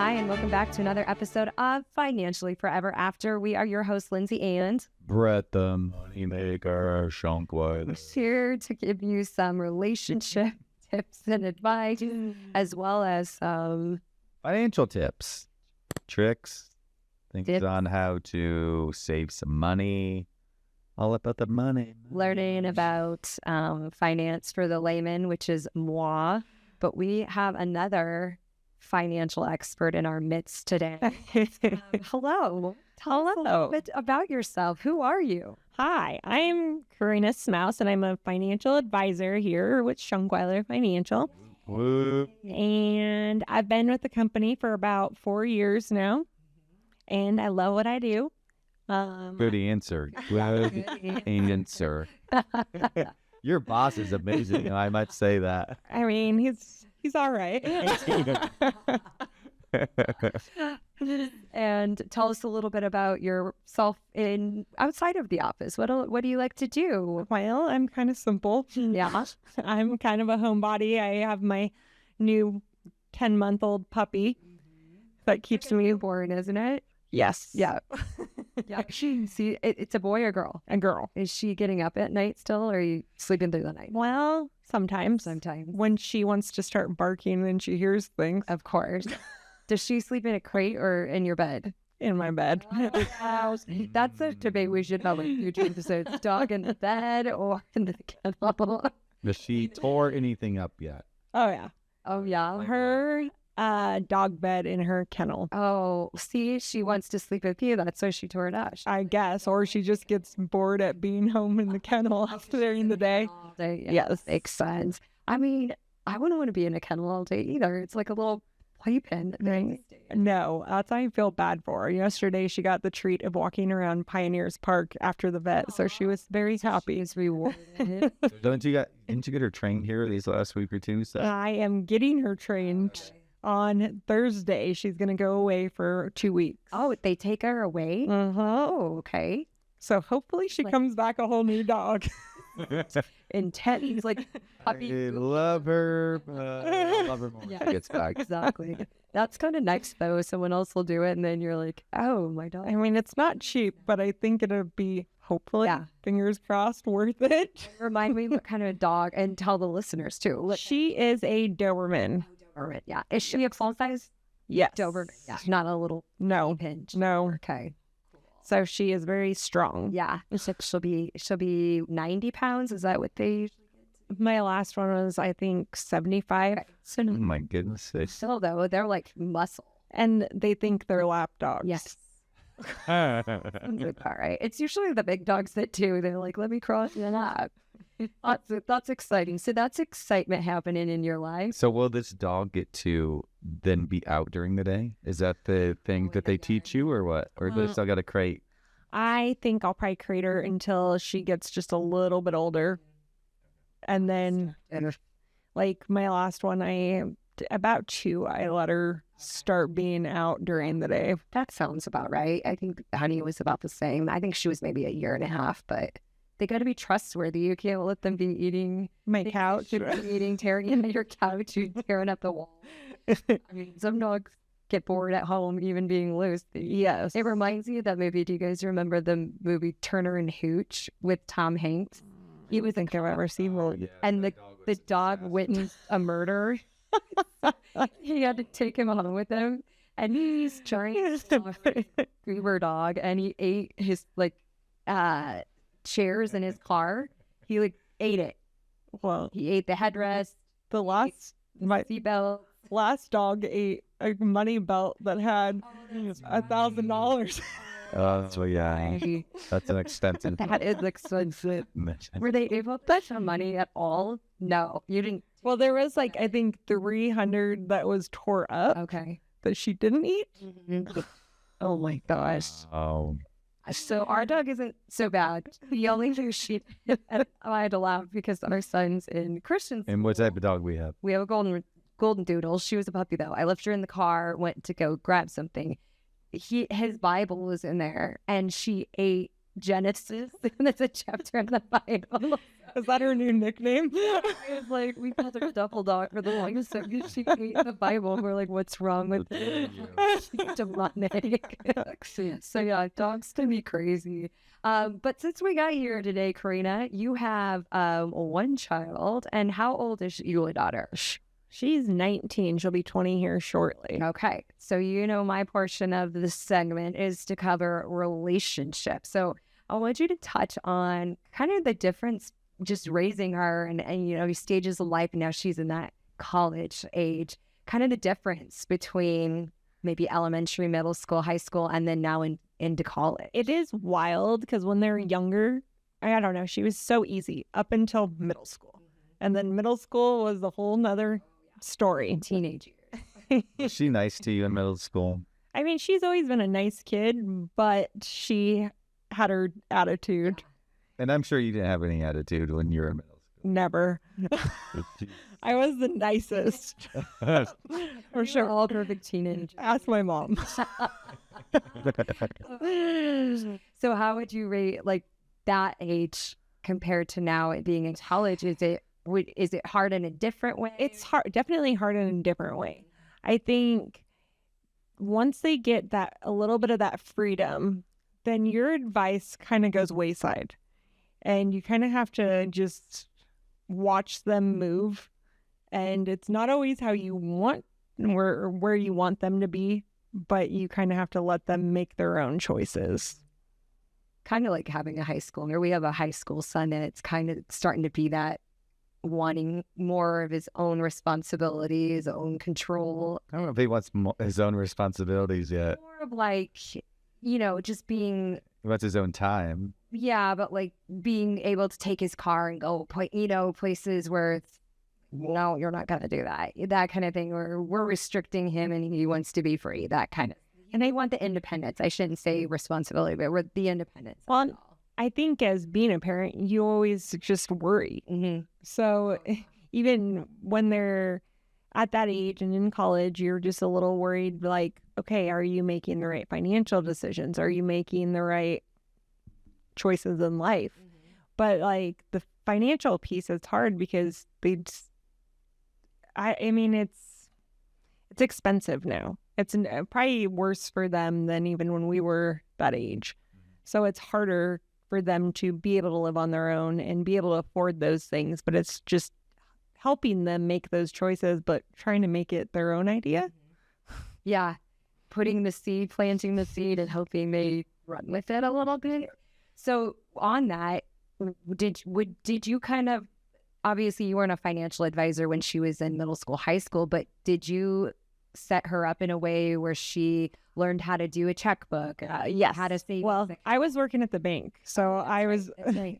Hi, and welcome back to another episode of Financially Forever After. We are your hosts, Lindsey and Brett, the moneymaker, Shunkweiler. Here to give you some relationship tips and advice, as well as some Financial tips, tricks, things Tips. on how to save some money. All about the money. learning about finance for the layman, which is moi. But we have another financial expert in our midst today. Hello. Tell us a little bit about yourself. Who are you? Hi, I'm Carina Smouse, and I'm a financial advisor here with Shunkweiler Financial. Woo. And I've been with the company for about 4 years now, and I love what I do. Good answer. Good answer. Your boss is amazing. I might say that. I mean, he's all right. And tell us a little bit about yourself outside of the office. What do you like to do? Well, I'm kind of simple. Yeah. I'm kind of a homebody. I have my new 10-month-old puppy that keeps me. Newborn, isn't it? Yes. Yeah. Yeah. See, it's a boy or girl? A girl. Is she getting up at night still, or are you sleeping through the night? Well, sometimes. Sometimes. When she wants to start barking and she hears things Of course. Does she sleep in a crate or in your bed? in my bed. That's a debate we should have in future episodes. Dog in the bed or in the kennel? Does she tore anything up yet? Oh, yeah. Oh, yeah. Her dog bed in her kennel, Oh, see, she wants to sleep with you. That's why she tore it up. I guess. Or she just gets bored at being home in the kennel during the day. All day. Yes. Makes sense. I mean, I wouldn't want to be in a kennel all day either. It's like a little playpen thing. No, that's I feel bad for her. Yesterday, she got the treat of walking around Pioneers Park after the vet, so she was very happy. She's rewarded. Didn't you get her trained here these last week or two? So I am getting her trained on Thursday. She's going to go away for 2 weeks. Oh, they take her away? Oh, okay. So hopefully she comes back a whole new dog. Intense, like puppy. I love her. Love her more. Yeah. She gets back. Exactly. That's kind of nice though. Someone else will do it, and then you're like, "Oh, my dog." I mean, it's not cheap, but I think it'll be, hopefully, Yeah. fingers crossed, worth it. Remind me what kind of dog, and tell the listeners too. Look, She is a Doberman. Doberman. Yeah, is she a full size Yes. Doberman? Yeah, not a little No. pinch. No. Okay. So she is very strong. Yeah, she'll be 90 pounds. Is that what they? My last one was, I think, 75. So Oh my goodness. still though, they're like muscle. And they think they're lap dogs. Yes. All right. It's usually the big dogs that do. They're like, let me cross your lap. That's exciting. So that's excitement happening in your life. So will this dog get to then be out during the day? Is that the thing that they teach you or what? Or do they still got a crate? I think I'll probably crate her until she gets just a little bit older. And then, like my last one, about 2, I let her start being out during the day. That sounds about right. I think Honey was about the same. I think she was maybe a year and a half, but they got to be trustworthy. You can't let them be eating My couch. tearing into your couch, tearing up the wall. I mean, some dogs get bored at home, even being loose. Yes. It reminds me of that movie. Do you guys remember the movie Turner and Hooch with Tom Hanks? He was think I've ever seen one. and the dog witnessed a murder. He had to take him home with him, and he's trying to Uber dog, and he ate his chairs in his car. He ate it. Well, He ate the headrest, the last seatbelt. last dog ate a money belt that had $1,000. So yeah, that's an expensive. That is expensive. mission. Were they able to touch on money at all? No, you didn't. Well, there was I think 300 that was tore up Okay. that she didn't eat. Oh my gosh. Oh, So our dog isn't so bad. The only thing I had to laugh because our son's in Christian and what school. type of dog we have? We have a golden doodle. She was a puppy though. I left her in the car, went to go grab something. His Bible was in there, and she ate Genesis. That's a chapter in the Bible. Is that her new nickname? It's like, we called her Duffledore for the longest time because she ate the Bible. We're like, what's wrong with it? She's demonic. So yeah, dogs can be crazy. But since we got here today, Carina, you have one child. And how old is your daughter? She's 19. She'll be 20 here shortly. Okay. So my portion of this segment is to cover relationships. So I want you to touch on kind of the difference just raising her and stages of life. Now she's in that college age, kind of the difference between maybe elementary, middle school, high school, and then now into college. It is wild because when they're younger, I don't know, she was so easy up until middle school. And then middle school was a whole nother story. Teenage years. Was she nice to you in middle school? I mean, she's always been a nice kid, but she had her attitude. And I'm sure you didn't have any attitude when you were in middle school. Never. I was the nicest. For sure. All perfect teenagers. Ask my mom. So how would you rate like that age compared to now it being in college? Is it hard in a different way? It's hard, definitely hard in a different way. I think once they get a little bit of that freedom, then your advice kind of goes wayside. And you kind of have to just watch them move. And it's not always how you want, where you want them to be, but you kind of have to let them make their own choices. Kind of like having a high schooler. We have a high school son and it's kind of starting to be that wanting more of his own responsibility, his own control. I don't know if he wants his own responsibilities yet. More of like, just being... He wants his own time. Yeah, but like being able to take his car and go, places where it's, no, you're not going to do that. That kind of thing, where we're restricting him and he wants to be free, that kind of. And they want the independence. I shouldn't say responsibility, but we're the independence. Well, I think as being a parent, you always just worry. Mm-hmm. So even when they're at that age and in college, you're just a little worried, like, okay, are you making the right financial decisions? Are you making the right choices in life? Mm-hmm. But like the financial piece is hard because I mean, it's expensive now. It's probably worse for them than even when we were that age. So it's harder for them to be able to live on their own and be able to afford those things. But it's just helping them make those choices, but trying to make it their own idea. Yeah. Planting the seed and hoping they run with it a little bit. So on that, did you kind of, obviously you weren't a financial advisor when she was in middle school, high school, but did you set her up in a way where she learned how to do a checkbook? Yes. How to save? Well, I was working at the bank, so I was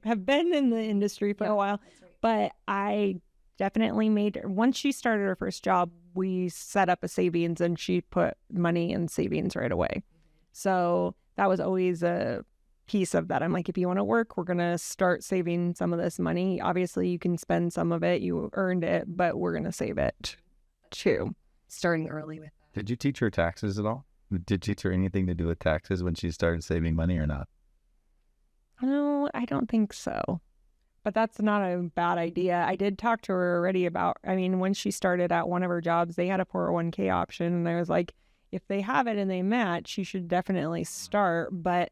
have been in the industry for a while, but I definitely once she started her first job, we set up a savings and she put money in savings right away. So that was always a piece of that. I'm like, if you want to work, we're going to start saving some of this money. Obviously, you can spend some of it. You earned it, but we're going to save it too. Starting early with that. Did you teach her taxes at all? Did you teach her anything to do with taxes when she started saving money or not? No, I don't think so. But that's not a bad idea. I did talk to her already about, when she started at one of her jobs, they had a 401k option. And I was like, if they have it and they match, you should definitely start. But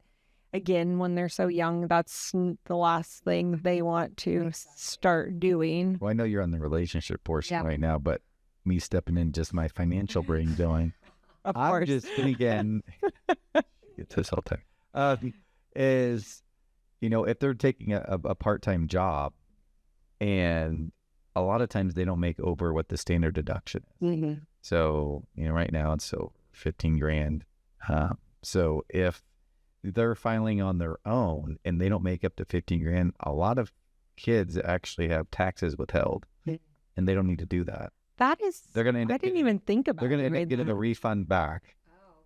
again, when they're so young, that's the last thing they want to start doing. Well, I know you're on the relationship portion right now, but me stepping in just my financial brain going, Of course. I'm just thinking, get this whole time, is, if they're taking a part-time job and a lot of times they don't make over what the standard deduction is. Mm-hmm. So, right now it's 15 grand. So if they're filing on their own and they don't make up to 15 grand, a lot of kids actually have taxes withheld and they don't need to do that. That is, they're going to end I up didn't even think about it. They're going to end up getting a refund back.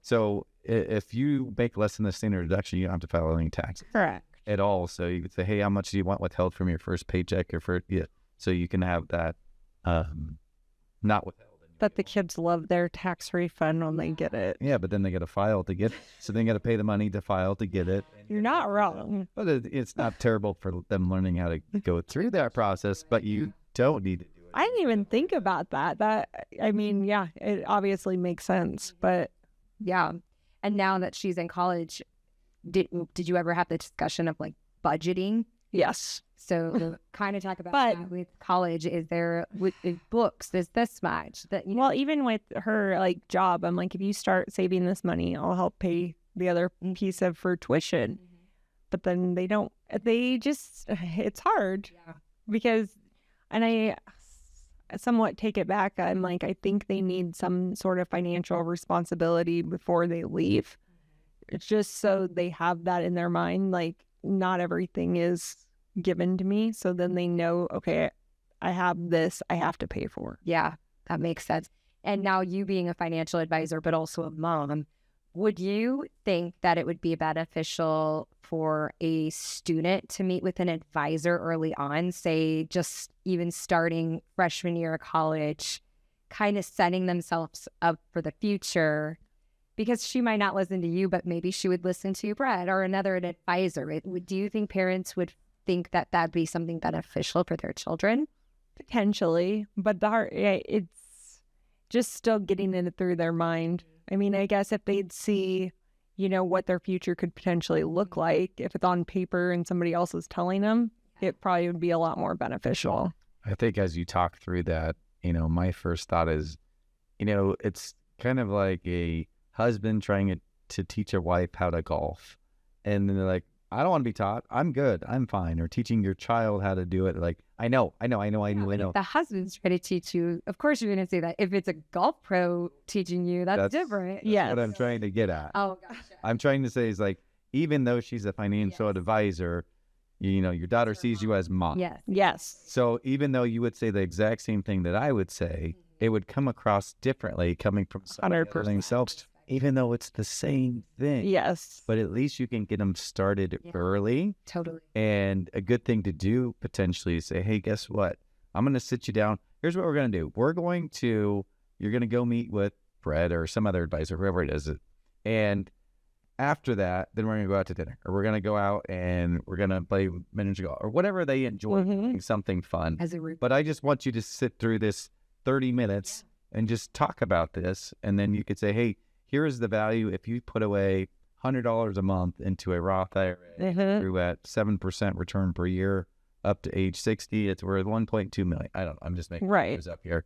So if you make less than the standard deduction, you don't have to file any taxes. Correct. At all. So you could say, hey, how much do you want withheld from your first paycheck or so you can have that not withheld But the kids love their tax refund when they get it. Yeah, but then they got to file to get it. So they got to pay the money to file to get it. You're not wrong. But it's not terrible for them learning how to go through that process, but you don't need to do it. I didn't even think about that. I mean, yeah, it obviously makes sense, but Yeah. And now that she's in college, did you ever have the discussion of like budgeting? yes. So kind of talk about But- that with college. Is there with books? Is this much that Well, even with her like job, I'm like, if you start saving this money, I'll help pay the other piece of for tuition. But then it's hard because, and I somewhat take it back. I'm like, I think they need some sort of financial responsibility before they leave. It's just so they have that in their mind. Like, not everything is given to me. So then they know, okay, I have this, I have to pay for. Yeah, that makes sense. And now you being a financial advisor, but also a mom, would you think that it would be beneficial for a student to meet with an advisor early on, say just even starting freshman year of college, kind of setting themselves up for the future? Because she might not listen to you, but maybe she would listen to Brett or another advisor. Do you think parents would think that that'd be something beneficial for their children? Potentially, but it's just still getting it through their mind. I mean, I guess if they'd see, what their future could potentially look like, if it's on paper and somebody else is telling them, it probably would be a lot more beneficial. I think as you talk through that, my first thought is, it's kind of like a husband trying to teach a wife how to golf. And then they're like, I don't want to be taught. I'm good. I'm fine. Or teaching your child how to do it. Like, I know. If the husband's trying to teach you, of course you're going to say that. If it's a golf pro teaching you, that's different. That's what I'm trying to get at. Oh, gotcha. I'm trying to say is like, even though she's a financial advisor, your daughter sees you as mom. Yes. Yes. So even though you would say the exact same thing that I would say, it would come across differently coming from 100%. themselves, even though it's the same thing. Yes. But at least you can get them started early. Totally. And a good thing to do potentially is say, hey, guess what? I'm going to sit you down. Here's what we're going to do. You're going to go meet with Brett or some other advisor, whoever it is. And after that, then we're going to go out to dinner, or we're going to go out and we're going to play miniature golf or whatever they enjoy, doing something fun. But I just want you to sit through this 30 minutes and just talk about this. And then you could say, hey, here is the value. If you put away $100 a month into a Roth IRA through at 7% return per year up to age 60, it's worth $1.2 million. I'm just making numbers up here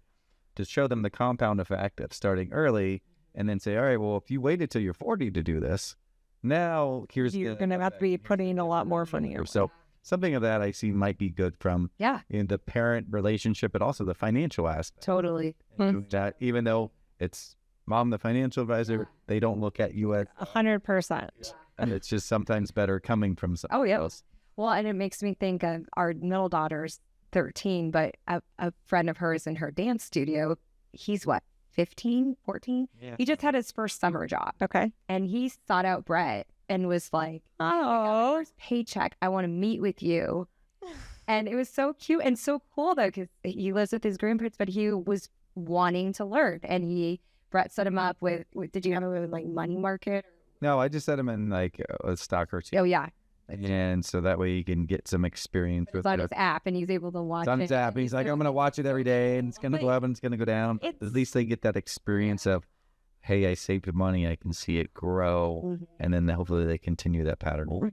to show them the compound effect of starting early, and then say, all right, well, if you waited till you're 40 to do this, now you're going to have to be putting a lot more money. So something of that I see might be good from in the parent relationship, but also the financial aspect. Totally. That even though it's mom, the financial advisor, they don't look at you as 100%. and it's just sometimes better coming from someone else. Well, and it makes me think of our middle daughter's 13, but a friend of hers in her dance studio, he's 15, 14? Yeah. He just had his first summer job. Okay. And he sought out Brett and was like, oh, first paycheck, I want to meet with you. And it was so cute and so cool, though, because he lives with his grandparents, but he was wanting to learn. And Brett set him up with did you have a money market? No, I just set him in a stock or two. Oh, yeah. And so that way you can get some experience with it. It's on his app, and he's able to watch it. It's on his app. He's like, I'm going to watch it every day, and it's going to go up and it's going to go down. At least they get that experience of, hey, I saved money. I can see it grow. And then hopefully they continue that pattern.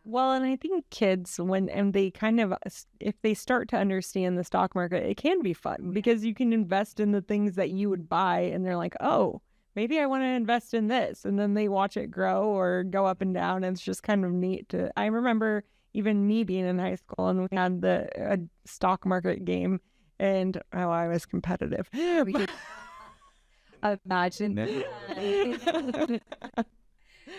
Well, and I think kids, if they start to understand the stock market, it can be fun because you can invest in the things that you would buy, and they're like, oh, maybe I want to invest in this. And then they watch it grow or go up and down. And it's just kind of neat I remember even me being in high school, and we had a stock market game, and I was competitive. Imagine.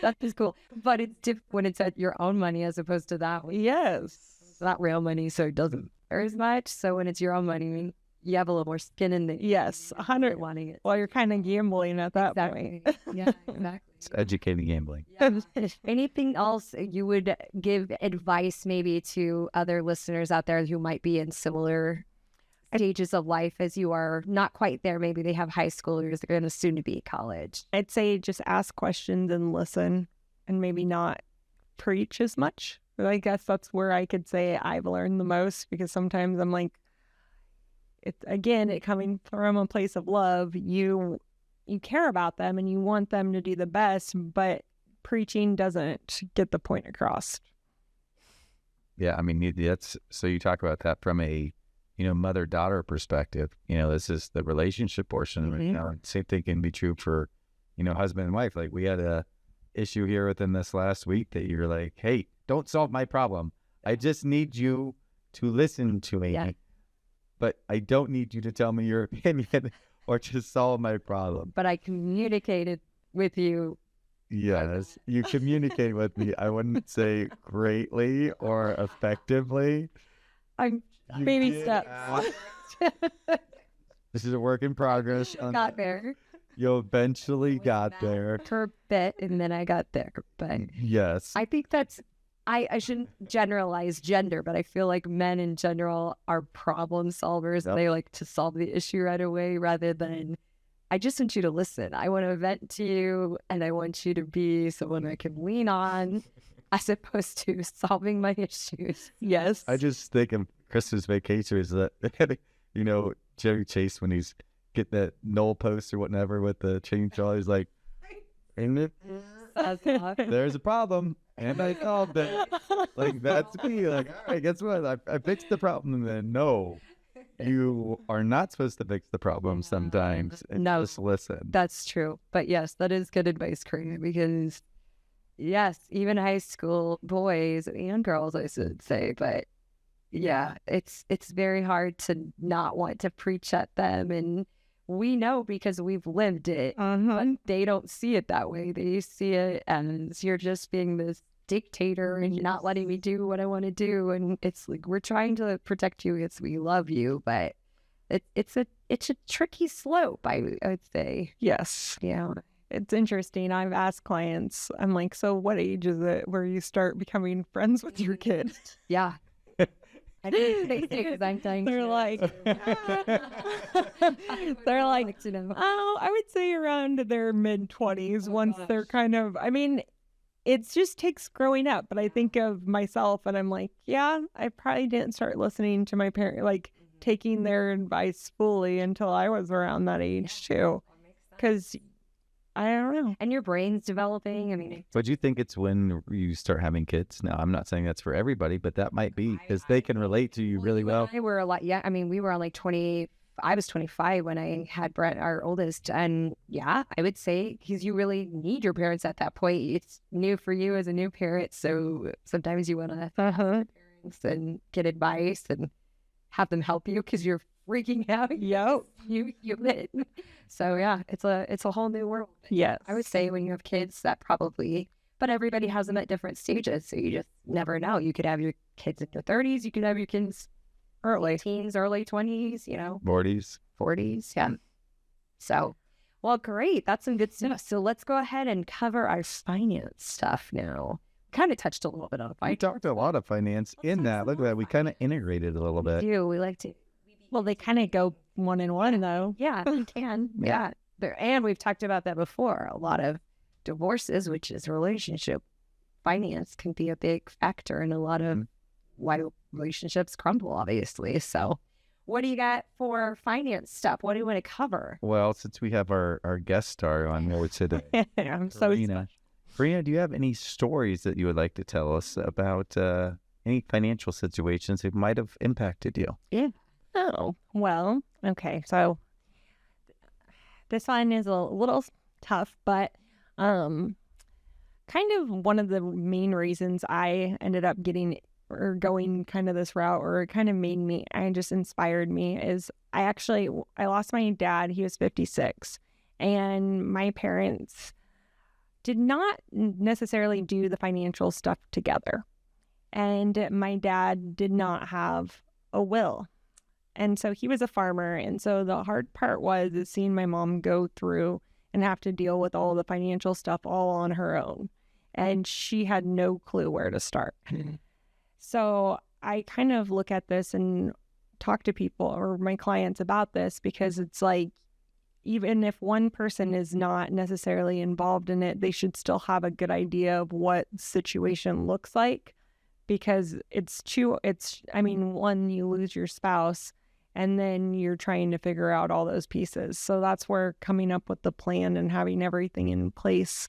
That is cool. But it's different when it's at your own money as opposed to that one. Yes. It's not real money, so it doesn't matter as much. So when it's your own money, you have a little more skin in the Yes, 100. Wanting it. Well, you're kind of gambling at that point. Yeah, exactly. It's educated gambling. Yeah. Anything else you would give advice maybe to other listeners out there who might be in similar stages of life as you are not quite there. Maybe they have high schoolers, they're going to soon to be college. I'd say just ask questions and listen and maybe not preach as much. But I guess that's where I could say I've learned the most, because sometimes I'm like, it coming from a place of love, you care about them and you want them to do the best, but preaching doesn't get the point across. Yeah, I mean, that's, so you talk about that from a, mother-daughter perspective. This is the relationship portion. Mm-hmm. Same thing can be true for, husband and wife. Like, we had a issue here within this last week that you're like, hey, don't solve my problem. I just need you to listen to me. Yeah. But I don't need you to tell me your opinion or to solve my problem. But I communicated with you. Yes, you communicate with me. I wouldn't say greatly or effectively. I'm You baby did steps. This is a work in progress. Got there. You eventually got there. For a bit, and then I got there. But Yes. I think that's, I shouldn't generalize gender, but I feel like men in general are problem solvers. Yep. They like to solve the issue right away rather than, I just want you to listen. I want to vent to you, and I want you to be someone I can lean on as opposed to solving my issues. Yes. I just think of Christmas Vacation is that, Jerry Chase, when he's getting that Knoll post or whatever with the chainsaw, he's like, ain't it? There's a problem, and I solved it. Like, that's me. Like, all right, guess what? I fixed the problem. And then, no, you are not supposed to fix the problem sometimes. And No. just listen. That's true. But yes, that is good advice, Carina, because yes, even high school boys and girls, I should say, but yeah, it's very hard to not want to preach at them. And we know because we've lived it, but they don't see it that way. They see it as you're just being this dictator and you're not letting me do what I want to do. And it's like, we're trying to protect you because we love you, but it's a tricky slope, I would say. Yes. Yeah. It's interesting. I've asked clients, I'm like, so what age is it where you start becoming friends with your kid? Yeah. I didn't say because I'm dying. They're like, oh, I would say around their mid-20s once they're kind of, I mean, it just takes growing up. But I think of myself and I'm like, yeah, I probably didn't start listening to my parents, like taking their advice fully until I was around that age too. Because I don't know. And your brain's developing. I mean, But do you think it's when you start having kids? Now, I'm not saying that's for everybody, but that might be because they can relate to you really well. we were a lot. Yeah. I mean, we were on like 20. I was 25 when I had Brett, our oldest. And yeah, I would say because you really need your parents at that point. It's new for you as a new parent. So sometimes you want to parents and get advice and have them help you because you're freaking out. Yep. You win. So yeah, it's a whole new world. Yes. I would say when you have kids, that probably, but everybody has them at different stages. So you just never know. You could have your kids in their 30s. You could have your kids early teens, early 20s, 40s. 40s. Yeah. So, well, great. That's some good stuff. So let's go ahead and cover our finance stuff now. Kind of touched a little bit on We finance. talked a lot of finance in that. Look at that. We kind of integrated a little bit. We like to. Well, they kind of go one in one though. Yeah, we can. Yeah. And we've talked about that before. A lot of divorces, which is relationship finance, can be a big factor in a lot of why relationships crumble, obviously. So what do you got for finance stuff? What do you want to cover? Well, since we have our guest star on here today, I'm so Carina, do you have any stories that you would like to tell us about any financial situations that might have impacted you? Yeah. Oh, well, okay. So this one is a little tough, but kind of one of the main reasons I ended up getting or going kind of this route, or it kind of made me, and just inspired me, is I lost my dad. He was 56, and my parents did not necessarily do the financial stuff together. And my dad did not have a will. And so he was a farmer. And so the hard part was seeing my mom go through and have to deal with all the financial stuff all on her own. And she had no clue where to start. So I kind of look at this and talk to people or my clients about this, because it's like, even if one person is not necessarily involved in it, they should still have a good idea of what the situation looks like, because one, you lose your spouse and then you're trying to figure out all those pieces. So that's where coming up with the plan and having everything in place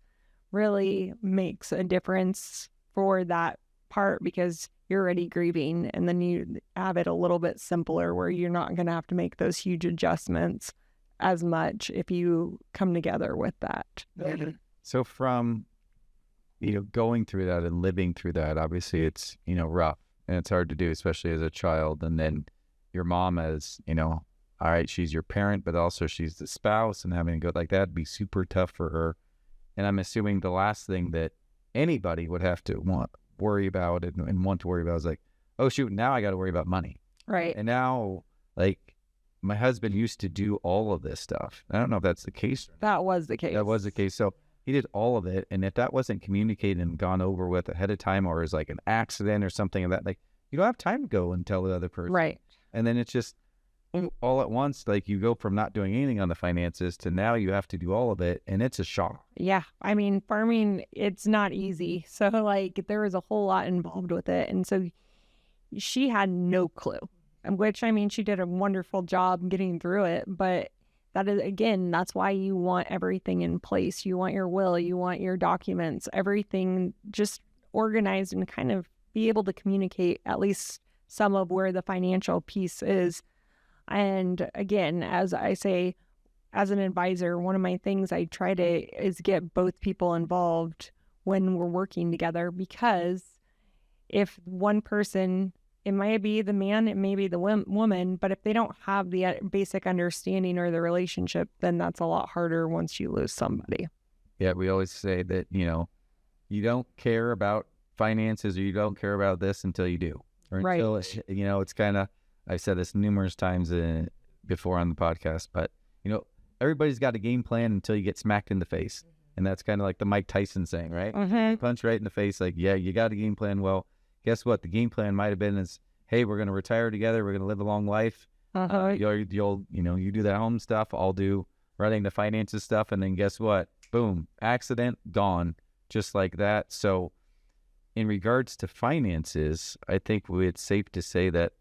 really makes a difference for that part, because you're already grieving, and then you have it a little bit simpler where you're not going to have to make those huge adjustments as much if you come together with that. So from, going through that and living through that, obviously it's, rough and it's hard to do, especially as a child. And then your mom as, all right, she's your parent, but also she's the spouse, and having to go like that would be super tough for her. And I'm assuming the last thing that anybody would have to worry about and want to worry about is like, oh shoot, now I got to worry about money. Right. And now, like, my husband used to do all of this stuff. I don't know if that's the case. That was the case. That was the case. So he did all of it. And if that wasn't communicated and gone over with ahead of time, or is like an accident or something of that, like, you don't have time to go and tell the other person. Right. And then it's just all at once, like, you go from not doing anything on the finances to now you have to do all of it. And it's a shock. Yeah. I mean, farming, it's not easy. So like, there was a whole lot involved with it. And so she had no clue. Which, I mean, she did a wonderful job getting through it, but that is, again, that's why you want everything in place. You want your will, you want your documents, everything just organized, and kind of be able to communicate at least some of where the financial piece is. And again, as I say, as an advisor, one of my things I try to is get both people involved when we're working together, because if one person, it might be the man, it may be the woman, but if they don't have the basic understanding or the relationship, then that's a lot harder once you lose somebody. Yeah, we always say that, you don't care about finances, or you don't care about this until you do. Or until, it's kind of, I've said this numerous times before on the podcast, but, everybody's got a game plan until you get smacked in the face. And that's kind of like the Mike Tyson saying, right? Mm-hmm. Punch right in the face, like, yeah, you got a game plan. Well, guess what? The game plan might have been is, hey, we're going to retire together. We're going to live a long life. You do the home stuff. I'll do running the finances stuff. And then guess what? Boom, accident, gone, just like that. So in regards to finances, I think it's safe to say that,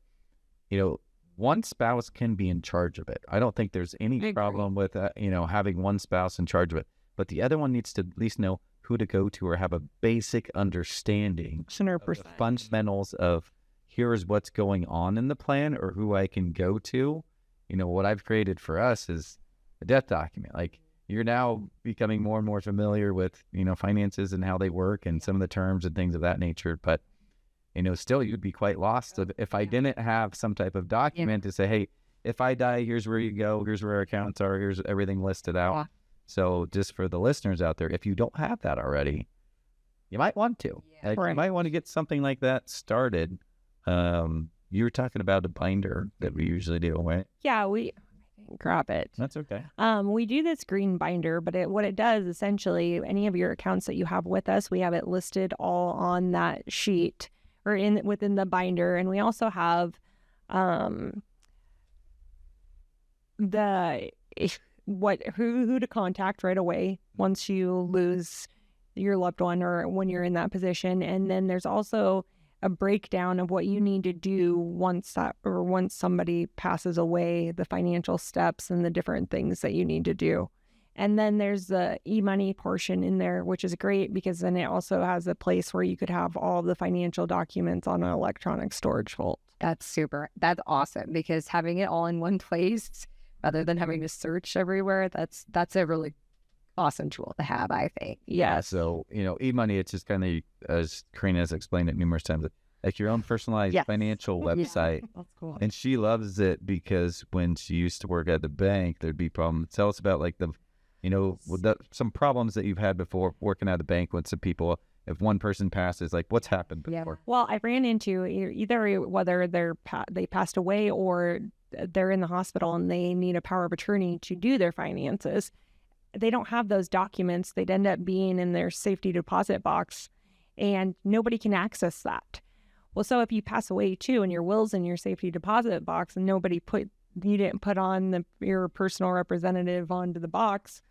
one spouse can be in charge of it. I don't think there's any problem with, having one spouse in charge of it. But the other one needs to at least know who to go to, or have a basic understanding 100%. of the fundamentals of here's what's going on in the plan, or who I can go to. What I've created for us is a death document. Like, you're now becoming more and more familiar with, finances and how they work and some of the terms and things of that nature. But, still you'd be quite lost if I didn't have some type of document to say, hey, if I die, here's where you go, here's where our accounts are, here's everything listed out. Yeah. So just for the listeners out there, if you don't have that already, you might want to. You might want to get something like that started. You were talking about a binder that we usually do, right? Yeah, grab it. That's okay. We do this green binder, but what it does, essentially, any of your accounts that you have with us, we have it listed all on that sheet or within the binder. And we also have who to contact right away once you lose your loved one or when you're in that position. And then there's also a breakdown of what you need to do once somebody passes away, the financial steps and the different things that you need to do. And then there's the e-money portion in there, which is great, because then it also has a place where you could have all the financial documents on an electronic storage vault. That's awesome, because having it all in one place rather than having to search everywhere, that's a really awesome tool to have, I think. Yeah. So, e-money, it's just kind of, as Carina has explained it numerous times, like your own personalized financial website. Yeah, that's cool. And she loves it because when she used to work at the bank, there'd be problems. Tell us about like some problems that you've had before working at a bank with some people. If one person passes, like what's happened before? Yeah. Well, I ran into either whether they passed away or they're in the hospital and they need a power of attorney to do their finances. They don't have those documents. They'd end up being in their safety deposit box, and nobody can access that. well, so if you pass away too and your will's in your safety deposit box and you didn't put on your personal representative onto the box,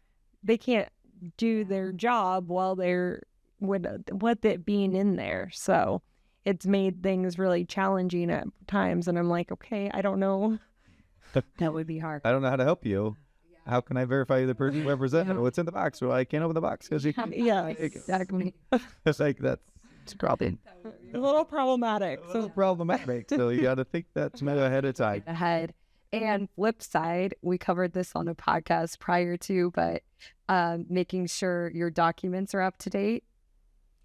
they can't do their job while they're with it being in there. So it's made things really challenging at times. And I'm like, okay, I don't know. That would be hard. I don't know how to help you. How can I verify you're the person representing what's in the box? Well, I can't open the box because you can't. Yeah, Exactly. It's like it's probably a little problematic. a little problematic. So you got to think that's ahead of time. Ahead. And flip side, we covered this on a podcast prior to, but making sure your documents are up to date.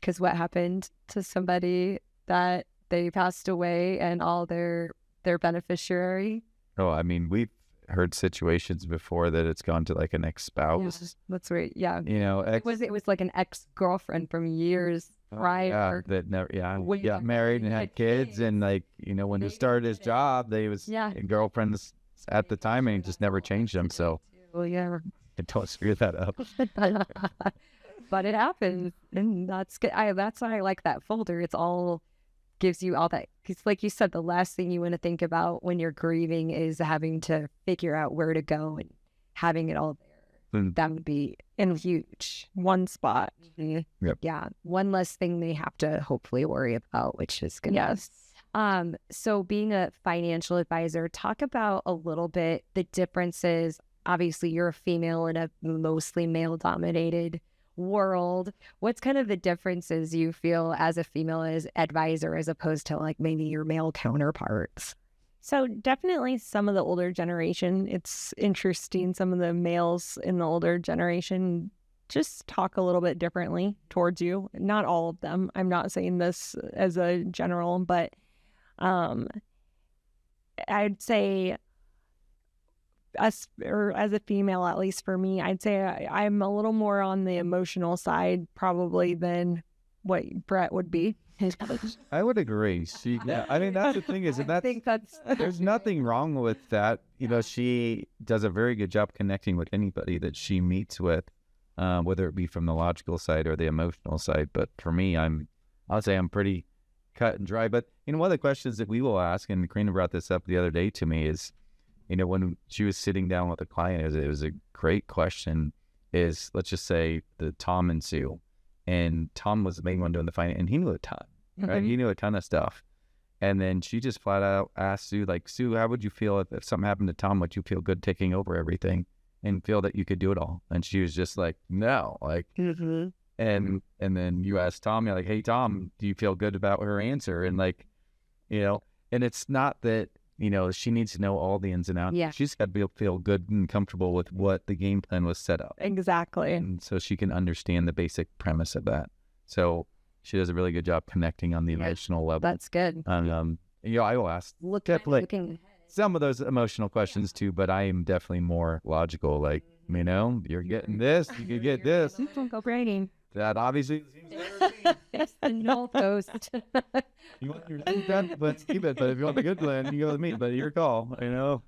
Because what happened to somebody that they passed away and all their beneficiary? Oh, I mean, we've heard situations before that it's gone to like an ex-spouse. Yeah, that's right. Yeah. You know, It was like an ex-girlfriend from years prior. That never, Way got back married when and they had had kids, kids. and like, you know, when he started his job, they was girlfriends at the time, and he just never changed them. So Well, yeah. don't screw that up. But it happens, and that's good. That's why I like that folder. It's all gives you all that. Because like you said, the last thing you want to think about when you're grieving is having to figure out where to go and having it all there. That would be huge. One spot. Mm-hmm. Yep. Yeah. One less thing they have to hopefully worry about, which is good. Yes. So being a financial advisor, talk about a little bit the differences. Obviously, you're a female in a mostly male-dominated world. What's kind of the differences you feel as a female as advisor as opposed to like maybe your male counterparts? So definitely some of the older generation, it's interesting. Some of the males in the older generation just talk a little bit differently towards you. Not all of them. I'm not saying this as a general, but I'd say us, or as a female, at least for me, I'd say I'm a little more on the emotional side probably than what Brett would be. I would agree. I mean, that's the thing is, and I think that's there's nothing wrong with that. You know, she does a very good job connecting with anybody that she meets with, whether it be from the logical side or the emotional side. But for me, I'll say I'm pretty cut and dry. But, you know, one of the questions that we will ask, and Carina brought this up the other day to me, is, you know, when she was sitting down with a client, it was a great question, is let's just say the Tom and Sue. And Tom was the main one doing the finance, and he knew a ton, right? He knew a ton of stuff. And then she just flat out asked Sue, like, Sue, how would you feel if something happened to Tom? Would you feel good taking over everything and feel that you could do it all? And she was just like, no, like, and then you asked Tom, you're like, hey, Tom, do you feel good about her answer? And like, you know, and it's not that, you know, she needs to know all the ins and outs. Yeah. She's got to feel good and comfortable with what the game plan was set up. Exactly. And so she can understand the basic premise of that. So she does a really good job connecting on the emotional level. That's good. You know, I will ask Looking some of those emotional questions too, but I am definitely more logical. Like, you know, you're getting this, you could get this. Go Brady. That obviously seems It's the no ghost. you want your plan, but keep it. But if you want the good plan, you go with me. But your call, you know.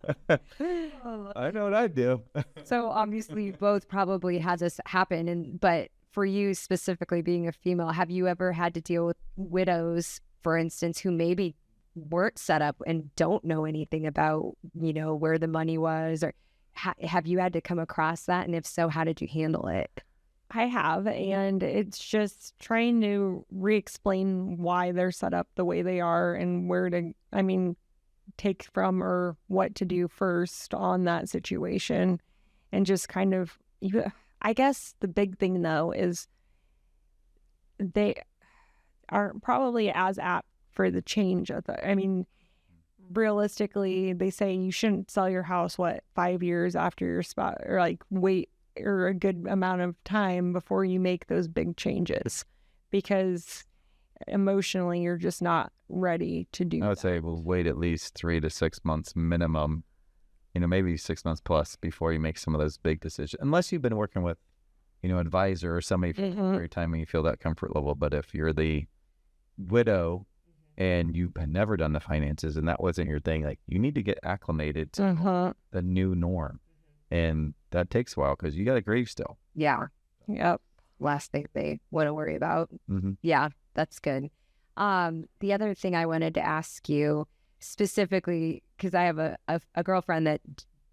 I know what I do. So obviously you both probably had this happen, but for you specifically being a female, have you ever had to deal with widows, for instance, who maybe weren't set up and don't know anything about, you know, where the money was, or have you had to come across that? And if so, how did you handle it? I have, and it's just trying to re-explain why they're set up the way they are and where to, take from or what to do first on that situation. And just kind of, I guess the big thing though is they aren't probably as apt for the change of the, realistically, they say you shouldn't sell your house, 5 years after your spot, or like wait or a good amount of time before you make those big changes, because emotionally you're just not ready to do I would say we'll wait at least 3 to 6 months minimum, you know, maybe 6 months plus before you make some of those big decisions, unless you've been working with, you know, advisor or somebody for a period of time and you feel that comfort level. But if you're the widow and you've never done the finances and that wasn't your thing, like, you need to get acclimated to the new norm. And that takes a while because you got to grieve still. Yeah. Yep. Last thing they want to worry about. Yeah, that's good. The other thing I wanted to ask you specifically, because I have a girlfriend that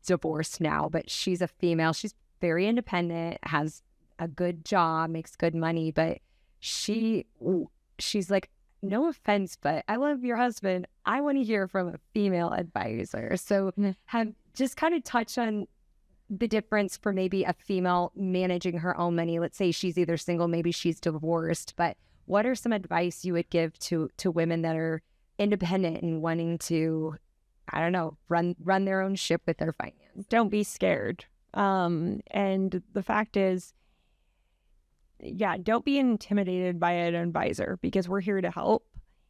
divorced now, but she's a female. She's very independent, has a good job, makes good money, but she's like, no offense, but I love your husband. I want to hear from a female advisor. So have just kind of touch on the difference for maybe a female managing her own money. Let's say she's either single, maybe she's divorced, but what are some advice you would give to women that are independent and wanting to, I don't know, run their own ship with their finance? Don't be scared. And the fact is, don't be intimidated by an advisor, because we're here to help.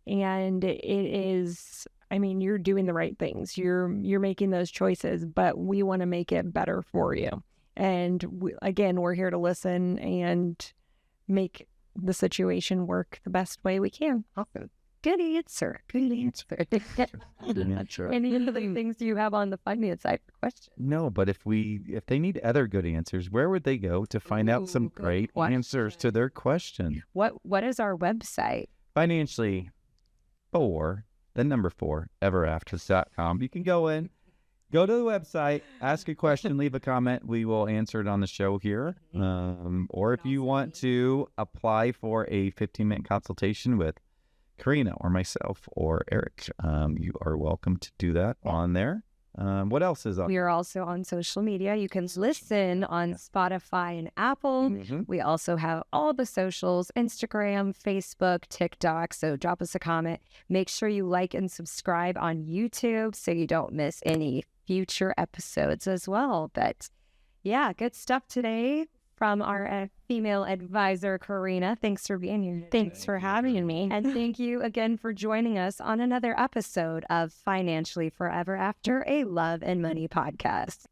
And it is, I mean, you're doing the right things. You're making those choices, but we want to make it better for you. And we're here to listen and make the situation work the best way we can. Awesome. Good answer. Any other things you have on the finance side for questions? No, but if they need other good answers, where would they go to find out some great answers to their question? What is our website? Financially for the number 4 everafters.com. You can go to the website, ask a question, leave a comment. We will answer it on the show here. Or if you want to apply for a 15-minute consultation with Carina or myself or Eric, you are welcome to do that on there. What else is on? We are also on social media. You can listen on Spotify and Apple. We also have all the socials, Instagram, Facebook, TikTok. So drop us a comment. Make sure you like and subscribe on YouTube so you don't miss any future episodes as well. But yeah, good stuff today from our female advisor, Carina. Thanks for being here. Thanks for having me. And thank you again for joining us on another episode of Financially Forever After, a Love and Money podcast.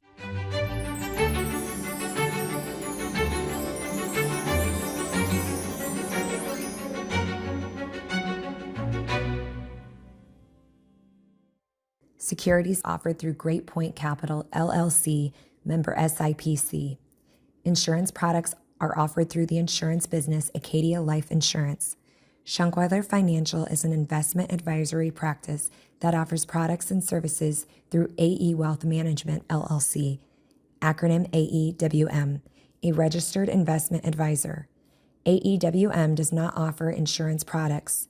Securities offered through Great Point Capital, LLC, member SIPC. Insurance products are offered through the insurance business Acadia Life Insurance. Schunkweiler Financial is an investment advisory practice that offers products and services through AE Wealth Management, LLC, acronym AEWM, a registered investment advisor. AEWM does not offer insurance products.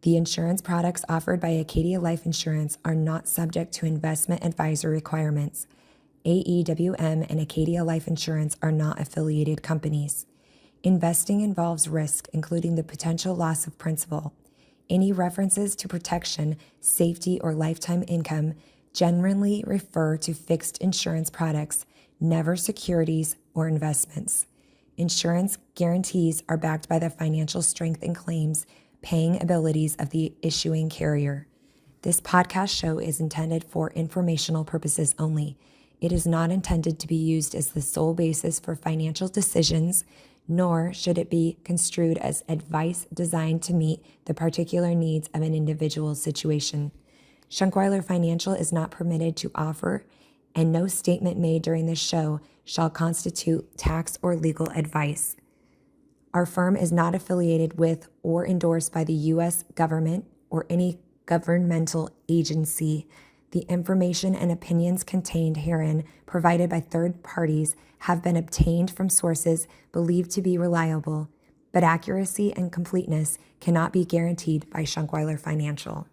The insurance products offered by Acadia Life Insurance are not subject to investment advisor requirements. AEWM and Acadia Life Insurance are not affiliated companies. Investing involves risk, including the potential loss of principal. Any references to protection, safety, or lifetime income generally refer to fixed insurance products, never securities or investments. Insurance guarantees are backed by the financial strength and claims paying abilities of the issuing carrier. This podcast show is intended for informational purposes only. It is not intended to be used as the sole basis for financial decisions, nor should it be construed as advice designed to meet the particular needs of an individual's situation. Schunkweiler Financial is not permitted to offer, and no statement made during this show shall constitute tax or legal advice. Our firm is not affiliated with or endorsed by the U.S. government or any governmental agency. The information and opinions contained herein, provided by third parties, have been obtained from sources believed to be reliable, but accuracy and completeness cannot be guaranteed by Schunkweiler Financial.